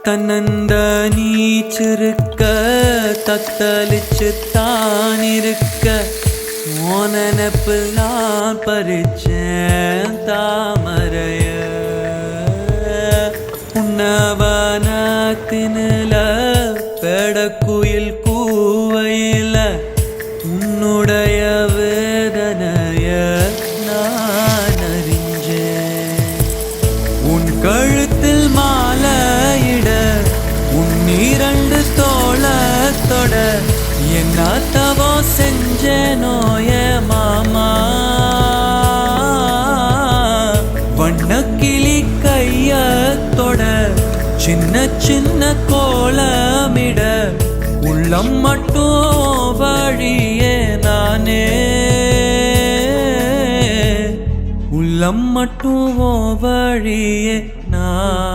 தன்னந்த நீச்சிருக்க தத்தளிச்சு தான் இருக்க மோனனப்பெல்லாம் பறிச்சேன் தாமரைய உன்னவனத்தினில பெடக்குயில் கூவையில உன்னுடைய வேதனைய நான் அறிஞ்சேன். உன் கழுத்தில் மாலையிட உன் இரண்டு தோளத்தொட என்னத்தவோ செஞ்சேனோய மாமா. வண்ணக்கிளி கையத்தொட சின்ன சின்ன கோலமிட உள்ளம் மட்டும் வழியே நானே உள்ளம் மட்டும் வழியே நான்